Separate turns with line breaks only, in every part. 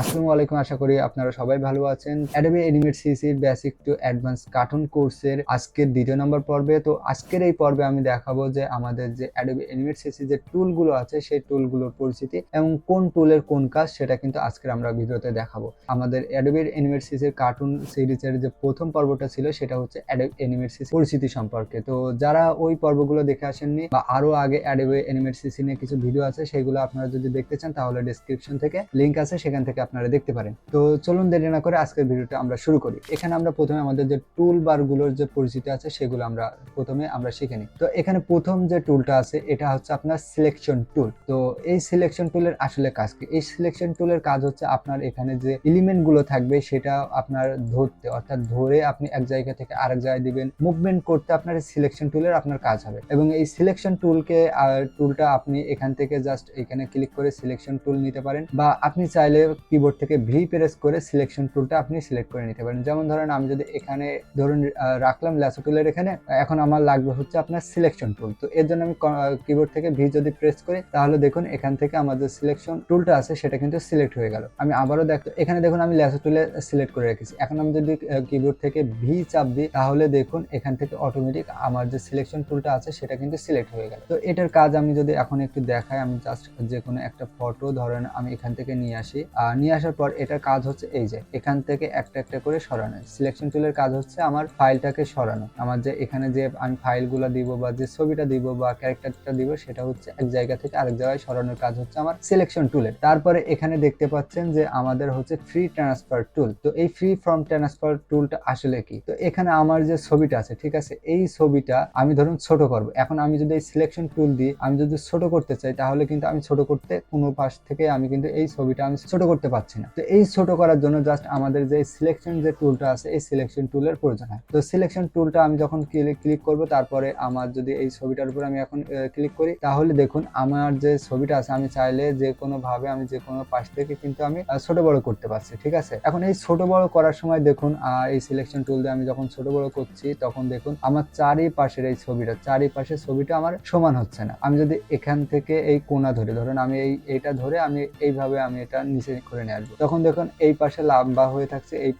আসসালামু আলাইকুম, আশা করি আপনারা সবাই ভালো আছেন। Adobe Animate CC-র বেসিক টু অ্যাডভান্স কার্টুন কোর্সের আজকের ২য় নম্বর পর্বে। তো আজকের এই পর্বে আমি দেখাবো যে আমাদের যে Adobe Animate CC যে টুলগুলো আছে সেই টুলগুলোর পরিচিতি এবং কোন টুলের কোন কাজ সেটা কিন্তু আজকের আমরা ভিডিওতে দেখাবো। আমাদের Adobe Animate CC-র কার্টুন সিরিজের যে প্রথম পর্বটা ছিল সেটা হচ্ছে Adobe Animate CC পরিচিতি সম্পর্কে। তো যারা ওই পর্বগুলো দেখে আসেননি বা আরো আগে Adobe Animate CC নিয়ে কিছু ভিডিও আছে সেগুলো আপনারা যদি দেখতে চান তাহলে ডেসক্রিপশন থেকে লিংক আছে, সেখান থেকে আপনারা দেখতে পারেন। তো চলুন দেরি না করে আজকের ভিডিওটা আমরা শুরু করি। এখানে আমরা প্রথমে আমাদের যে টুল বারগুলোর যে পরিচিতি আছে সেগুলো আমরা প্রথমে শিখে নিই। তো এখানে প্রথম যে টুলটা আছে এটা হচ্ছে আপনার সিলেকশন টুল। তো এই সিলেকশন টুলের আসলে কাজ কি? এই সিলেকশন টুলের কাজ হচ্ছে আপনার এখানে যে এলিমেন্ট গুলো থাকবে সেটা আপনার ধরতে, অর্থাৎ ধরে আপনি এক জায়গা থেকে আরেক জায়গায় দিবেন, মুভমেন্ট করতে আপনার এই সিলেকশন টুলের আপনার কাজ হবে। এবং এই সিলেকশন টুলটা আপনি এখান থেকে জাস্ট এখানে ক্লিক করে সিলেকশন টুল নিতে পারেন, বা আপনি চাইলে কিবোর্ড থেকে ভি প্রেস করে সিলেকশন টুলটা আপনি সিলেক্ট করে নিতে পারেন। যেমন ধরেন আমি যদি এখানে ধরুন রাখলাম ল্যাসো টুলের এখানে, এখন আমার লাগবে হচ্ছে আপনার সিলেকশন টুল। তো এর জন্য আমি কিবোর্ড থেকে ভি যদি প্রেস করি তাহলে দেখুন এখান থেকে আমাদের সিলেকশন টুলটা আছে সেটা কিন্তু সিলেক্ট হয়ে গেল। আমি আবারও এখানে দেখুন আমি ল্যাসো টুলে সিলেক্ট করে রেখেছি। এখন আমি যদি কিবোর্ড থেকে ভি চাপ দিই তাহলে দেখুন এখান থেকে অটোমেটিক আমার যে সিলেকশন টুলটা আছে সেটা কিন্তু সিলেক্ট হয়ে গেল। তো এটার কাজ আমি যদি এখন একটু দেখাই, আমি জাস্ট যে কোনো একটা ফটো ধরেন আমি এখান থেকে নিয়ে আসি, নিয়ে আসার পর এটার কাজ হচ্ছে এই যে এখান থেকে একটা একটা করে সরানো। সিলেকশন টুলের কাজ হচ্ছে আমার ফাইলটাকে সরানো। আমার যে এখানে যে আমি ফাইলগুলো দিব বা যে ছবিটা দিব বা ক্যারেক্টারটা দিব সেটা হচ্ছে এক জায়গা থেকে আরেক জায়গায় সরানোর কাজ হচ্ছে আমার সিলেকশন টুলের। তারপরে এখানে দেখতে পাচ্ছেন যে আমাদের হচ্ছে ফ্রি ট্রান্সফার টুল। তো এই ফ্রি ফর্ম ট্রান্সফার টুলটা আসলে কি? তো এখানে আমার যে ছবিটা আছে, ঠিক আছে, এই ছবিটা আমি ধরুন ছোট করব। এখন আমি যদি এই সিলেকশন টুল দিই আমি যদি ছোট করতে চাই তাহলে কিন্তু আমি ছোট করতে কোনো পাশ থেকে আমি কিন্তু এই ছবিটা আমি ছোট করতে পারছি না। তো এই ছোট করার জন্য জাস্ট আমাদের যে সিলেকশন যে টুলটা আছে এই সিলেকশন টুলের প্রয়োজন হয়। তো সিলেকশন টুলটা আমি যখন ক্লিক করব, তারপরে আমার যদি এই ছবিটার উপর আমি এখন ক্লিক করি তাহলে দেখুন আমার যে ছবিটা আছে আমি চাইলে যে কোনো ভাবে আমি যে কোনো পাশ থেকে কিন্তু আমি ছোট বড় করতে পারছি, ঠিক আছে। এখন এই ছোট বড় করার সময় দেখুন এই সিলেকশন টুল দিয়ে আমি যখন ছোট বড় করছি তখন দেখুন আমার চারিপাশের এই চারিপাশের ছবিটা আমার সমান হচ্ছে না। আমি যদি এখান থেকে এই কোণা ধরে, ধরুন আমি এইটা ধরে আমি এইভাবে আমি এটা নিচে করে নিয়ে আসবো, তখন দেখুন এই পাশে লম্বা হয়ে থাকছে এই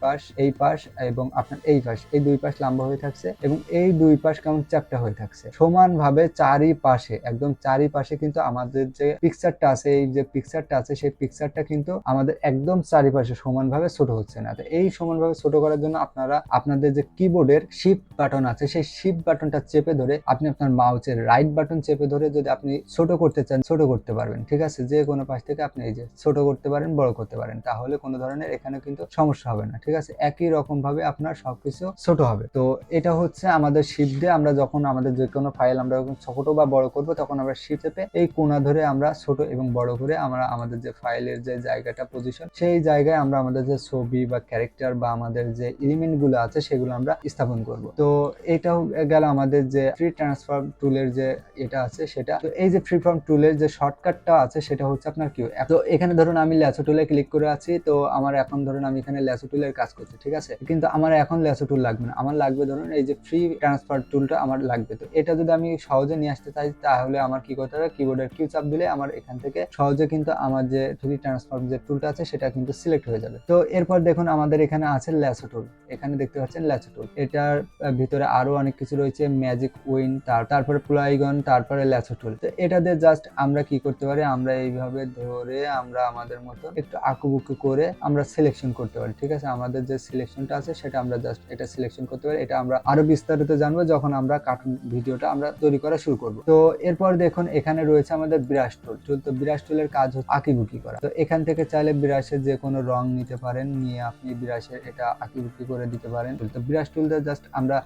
পাশ এবং আপনার এই পাশ, এই দুই পাশ লম্বা হয়ে থাকছে এবং এই দুই পাশ কেমন চ্যাপ্টা হয়ে থাকছে। সমানভাবে চারিপাশে, একদম চারিপাশে কিন্তু আমাদের যে পিকচারটা আছে, এই যে পিকচারটা আছে সেই পিকচারটা কিন্তু আমাদের একদম চারিপাশে সমানভাবে ছোট হচ্ছে না। তো এই সমানভাবে ছোট করার জন্য আপনারা আপনাদের যে কিবোর্ডের শিফট বাটন আছে সেই শিফট বাটনটা চেপে ধরে আপনি আপনার মাউসের রাইট বাটন চেপে ধরে যদি আপনি ছোট করতে চান ছোট করতে পারবেন, ঠিক আছে। যে কোনো পাশ থেকে আপনি এই যে ছোট করতে পারেন, বড় করতে পারেন, তাহলে কোনো ধরনের এখানে কিন্তু সমস্যা হবে না, ঠিক আছে। একই রকম ভাবে আপনার সবকিছু ছোট হবে। তো এটা হচ্ছে আমাদের শিফট দিয়ে আমরা যখন আমাদের যে কোনো ফাইল আমরা যখন ছোট বা বড় করব তখন আমরা শিফট চেপে এই কোণা ধরে আমরা ছোট এবং বড় করে আমরা আমাদের যে ফাইলের যে জায়গাটা পজিশন সেই জায়গায় আমরা আমাদের যে ছবি বা ক্যারেক্টার বা আমাদের যে এলিমেন্ট গুলো আছে সেগুলো আমরা স্থাপন করব। তো এটাও গেল আমাদের যে ফ্রি ট্রান্সফর্ম টুলের যে এটা আছে সেটা। তো এই যে ফ্রি ফর্ম টুলের যে শর্টকাটটা আছে সেটা হচ্ছে আপনার কিউ। তো এখানে ধরুন আমি ল্যাসো টুলে ক্লিক করে আছি, তো আমার এখন ধরুন আমি এখানে ল্যাসো টুলের কাজ করছি, ঠিক আছে। কিন্তু আমার এখন ল্যাসো টুল লাগবে না, আমার লাগবে ধরুন এই যে ফ্রি ট্রান্সফার টুলটা আমার লাগবে। তো এটা যদি আমি সহজে নিয়ে আসতে চাই তাহলে আমার কি করতে হবে, কিবোর্ডের কিউ চাপ দিলে আমার এখান থেকে সহজে কিন্তু আমার যে ফ্রি ট্রান্সফার যে টুলটা আছে সেটা কিন্তু সিলেক্ট হয়ে যাবে। তো এরপর দেখুন আমাদের এখানে আছে ল্যাসো টুল, এখানে দেখতে পাচ্ছেন ল্যাসো টুল। এটার ভিতরে আরো অনেক কিছু রয়েছে, ম্যাজিক উইন, তারপরে প্লাইগন, তারপরে ল্যাসো টুল। তো এটাতে জাস্ট আমরা কি করতে পারি, আমরা এইভাবে ধরে আমরা আমাদের মতো একটু আঁকুবুকু করে আমরা সিলেকশন করতে পারি, ঠিক আছে। আমাদের যে সিলেকশনটা আছে সেটা আমরা জাস্ট এটা সিলেকশন করতে পারি। এটা আমরা আরো বিস্তারিত জানবো যখন আমরা কার্টুন ভিডিওটা আমরা তৈরি করা শুরু করব। তো এরপর দেখুন এখানে রয়েছে আমাদের ব্রাশ টুল। তো ব্রাশ টুলের কাজ হচ্ছে আঁকিবুকি করা। তো এখান থেকে চাইলে ব্রাশের যে কোনো রং নিতে পারেন, নিয়ে আপনি ব্রাশের এটা আঁকিবুকি করে দিতে পারেন। তো ব্রাশ টুল দিয়ে জাস্ট আমরা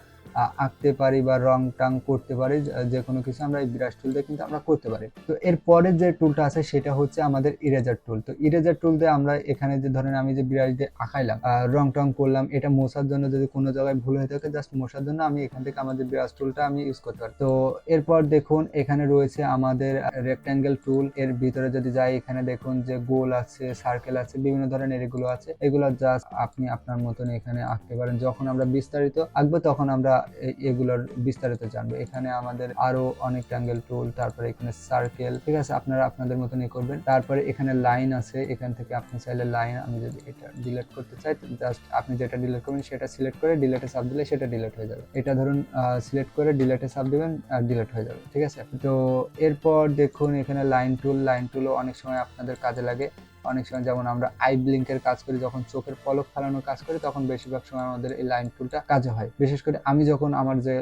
আঁকতে পারি বা রং টাং করতে পারি, যে কোনো কিছু আমরা এই ব্রাশ টুল দিয়ে কিন্তু আমরা করতে পারি। তো এরপরে যে টুলটা আছে সেটা হচ্ছে আমাদের ইরেজার টুল। তো ইরেজার টুল দিয়ে আমরা এখানে যে ধরেন আমি যে ব্রাশ দিয়ে আঁকাইলাম, রং টং করলাম, এটা মোছার জন্য যদি কোনো জায়গায় ভুল হয়ে থাকে জাস্ট মোছার জন্য আমি এখান থেকে আমাদের ব্রাশ টুলটা আমি ইউজ করতে পারি। তো এরপর দেখুন এখানে রয়েছে আমাদের রেক্ট্যাঙ্গেল টুল। এর ভিতরে যদি যাই এখানে দেখুন যে গোল আছে, সার্কেল আছে, বিভিন্ন ধরনের এগুলো আছে। এগুলো জাস্ট আপনি আপনার মতন এখানে আঁকতে পারেন। যখন আমরা বিস্তারিত আঁকবো তখন আমরা এগুলোর বিস্তারিত জানবো। এখানে আমাদের আরো অনেক ট্রায়াঙ্গেল টুল, তারপরে এখানে সার্কেল, ঠিক আছে, আপনারা আপনাদের মতনই করবেন। তারপরে এখানে লাইন আছে, এখান থেকে আপনি চাইলে লাইন, আমি যদি এটা ডিলিট করতে চাই জাস্ট আপনি যেটা ডিলিট করবেন সেটা সিলেক্ট করে ডিলিটে চাপ দিলে সেটা ডিলিট হয়ে যাবে। এটা ধরুন সিলেক্ট করে ডিলিটে চাপ দিবেন আর ডিলিট হয়ে যাবে, ঠিক আছে। তো এরপর দেখুন এখানে লাইন টুলও অনেক সময় আপনাদের কাজে লাগে। অনেক সময় যেমন আমরা আই ব্লিঙ্কের কাজ করি, যখন চোখের পলক ফেলানোর কাজ করি, তখন বেশিরভাগ সময় আমাদের এই লাইন টুলটা কাজে হয়। বিশেষ করে আমি যখন আমার যে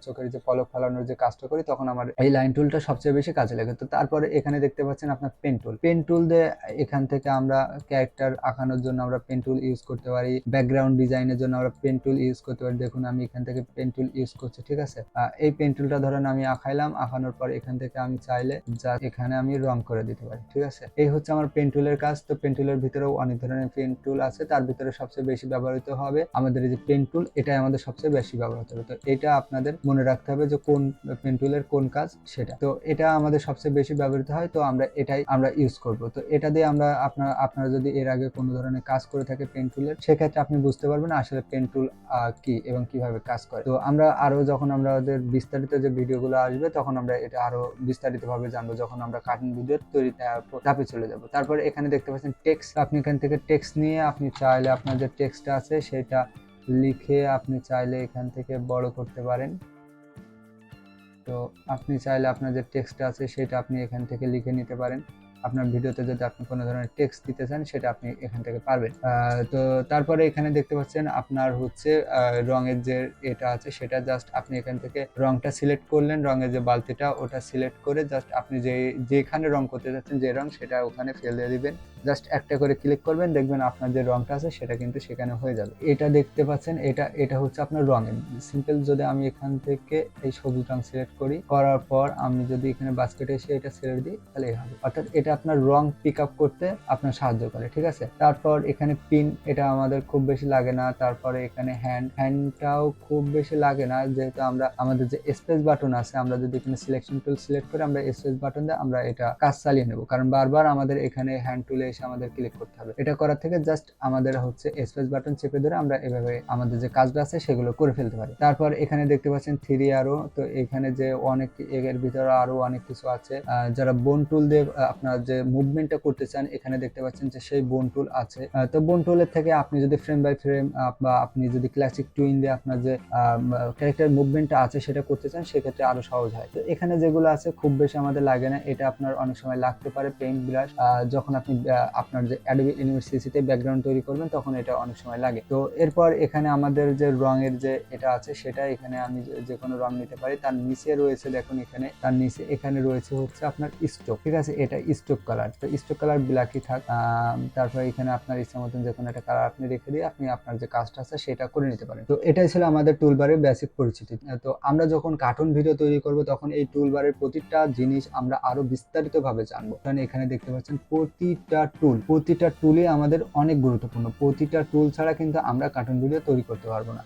চোখের যে পলক ফেলানোর যে কাজটা করি, তখন আমার এই লাইন টুলটা সবচেয়ে বেশি কাজে লাগে। তো তারপরে এখানে দেখতে পাচ্ছেন আপনার পেন টুল দিয়ে এখান থেকে আমরা ক্যারেক্টার আঁকানোর জন্য আমরা পেন টুল ইউজ করতে পারি, ব্যাকগ্রাউন্ড ডিজাইনের জন্য আমরা পেন টুল ইউজ করতে পারি। দেখুন আমি এখান থেকে পেন টুল ইউজ করছি, ঠিক আছে। এই পেন টুলটা ধরেন আমি আঁকাইলাম, আঁকানোর পর এখান থেকে আমি চাইলে যা এখানে আমি রং করে দিতে পারি, ঠিক আছে। এই হচ্ছে আমার পেন টুলের কাজ। তো পেন টুলের ভিতরেও অনেক ধরনের পেন টুল আছে, তার ভিতরে সবচেয়ে বেশি ব্যবহৃত হবে আমাদের এই যে পেন টুল, এটাই আমাদের সবচেয়ে বেশি ব্যবহৃত হবে। তো এটা আপনাদের মনে রাখতে হবে যে কোন পেন টুলের কোন কাজ সেটা। তো এটা আমাদের সবচেয়ে বেশি ব্যবহৃত হয়, তো এটাই আমরা ইউজ করব। তো এটা দিয়ে আমরা আপনারা যদি এর আগে কোনো ধরনের কাজ করে থাকে পেন টুলের, সেক্ষেত্রে আপনি বুঝতে পারবেন আসলে পেন টুল কি এবং কিভাবে কাজ করে। তো আমরা আরো যখন আমাদের বিস্তারিত যে ভিডিওগুলো আসবে, তখন আমরা এটা আরো বিস্তারিতভাবে জানবো, যখন আমরা কার্টুন ভিডিও তৈরি ধাপে চলে যাব। তারপরে এখানে দেখতে পাচ্ছেন টেক্সট। আপনি এখান থেকে টেক্সট নিয়ে আপনি চাইলে আপনার যে টেক্সট আছে সেটা লিখে আপনি চাইলে এখান থেকে বড় করতে পারেন। তো আপনি চাইলে আপনার যে টেক্সট আছে সেটা আপনি এখান থেকে লিখে নিতে পারেন। আপনার ভিডিওতে যদি আপনি কোনো ধরনের টেক্সট দিতে চান, সেটা আপনি এখান থেকে পারবেন। তো তারপরে এখানে দেখতে পাচ্ছেন আপনার হচ্ছে রঙের যে এটা আছে, সেটা জাস্ট আপনি এখান থেকে রংটা সিলেক্ট করলেন, রঙের যে বালতিটা ওটা সিলেক্ট করে জাস্ট আপনি যেখানে রং করতে যাচ্ছেন যে রং, সেটা ওখানে ফেলে দিবেন। জাস্ট একটা করে ক্লিক করবেন, দেখবেন আপনার যে রংটা আছে সেটা কিন্তু সেখানে হয়ে যাবে। এটা দেখতে পাচ্ছেন, এটা হচ্ছে আপনার রঙের সিম্পল। যদি আমি এখান থেকে এই সবুজ রং সিলেক্ট করার পর আমি যদি এখানে বাস্কেটে এসে এটা সিলেক্ট দিই, তাহলে হবে। অর্থাৎ এটা আপনার রং পিক আপ করতে আপনার সাহায্য করে, ঠিক আছে। তারপর এখানে পিন, এটা আমাদের খুব বেশি লাগে না। তারপরে এখানে হ্যান্ডটাও খুব বেশি লাগে না, যেহেতু আমরা আমাদের যে স্পেস বাটন আছে, আমরা যদি এখানে সিলেকশন টুল সিলেক্ট করে আমরা স্পেস বাটন দিয়ে আমরা এটা কাজ চালিয়ে নেব, কারণ বারবার আমাদের এখানে হ্যান্ড টুলে এসে আমাদের ক্লিক করতে হবে। এটা করার থেকে জাস্ট আমাদের হচ্ছে স্পেস বাটন চেপে ধরে আমরা এভাবে আমাদের যে কাজটা আছে সেগুলো করে ফেলতে পারি। তারপর এখানে দেখতে পাচ্ছেন 3 আরো। তো এখানে যে অনেক এর ভিতরে আরো অনেক কিছু আছে। যারা বোন টুল দিয়ে আপনার যে মুভমেন্টটা করতে চান, এখানে দেখতে পাচ্ছেন যে সেই বোন টুল আছে। তো বোন টুলের থেকে আপনি যদি ফ্রেম বাই ফ্রেম বা আপনি যদি ক্লাসিক টুইন দিয়ে আপনার যে ক্যারেক্টার মুভমেন্টটা আছে সেটা করতে চান, সেক্ষেত্রে আরো সহজ হয়। তো এখানে যেগুলো আছে খুব বেশি আমাদের লাগে না, এটা আপনার অনেক সময় লাগতে পারে পেইন্ট ব্রাশ। যখন আপনি আপনার যে অ্যাডোবি অ্যানিমেট সিসিতে ব্যাকগ্রাউন্ড তৈরি করবেন, তখন এটা অনেক সময় লাগে। তো এরপর এখানে আমাদের যে রঙের যে এটা আছে, সেটা এখানে আমি যে কোনো রং নিতে পারি। তার নিচে রয়েছে, দেখুন এখানে তার নিচে এখানে রয়েছে হচ্ছে আপনার স্টোক, ঠিক আছে। এটা স্টোক কালার, তো স্টোক কালার ব্ল্যাকই থাক। তারপর এখানে আপনার ইচ্ছা মতন যে কোনো একটা কালার আপনি রেখে দিয়ে আপনি আপনার যে কাজটা আছে সেটা করে নিতে পারেন। তো এটাই ছিল আমাদের টুলবারের বেসিক পরিচিতি। তো আমরা যখন কার্টুন ভিডিও তৈরি করব, তখন এই টুলবারের প্রতিটা জিনিস আমরা আরো বিস্তারিত ভাবে জানবো। কারণ এখানে দেখতে পাচ্ছেন প্রতিটা টুলই আমাদের অনেক গুরুত্বপূর্ণ। প্রতিটা টুল ছাড়া কিন্তু আমরা কার্টুন ভিডিও তৈরি করতে পারবো না।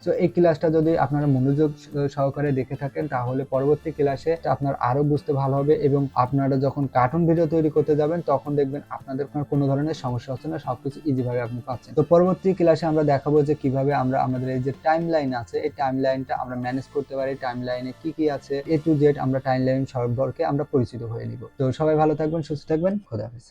তো এই ক্লাসটা যদি আপনারা মনোযোগ সহকারে দেখে থাকেন, তাহলে পরবর্তী ক্লাসে আপনার আরো বুঝতে ভালো হবে, এবং আপনারা যখন কার্টুন ভিডিও তৈরি করতে যাবেন, তখন দেখবেন আপনাদের কোনো ধরনের সমস্যা হচ্ছে না, সবকিছু ইজিভাবে আপনি পাচ্ছেন। তো পরবর্তী ক্লাসে আমরা দেখাবো যে কিভাবে আমরা আমাদের এই যে টাইম লাইন আছে, এই টাইম লাইনটা আমরা ম্যানেজ করতে পারি। টাইম লাইনে কি আছে A to Z আমরা টাইম লাইন সম্পর্কে আমরা পরিচিত হয়ে নিব। তো সবাই ভালো থাকবেন, সুস্থ থাকবেন, খোদা হাফেজ।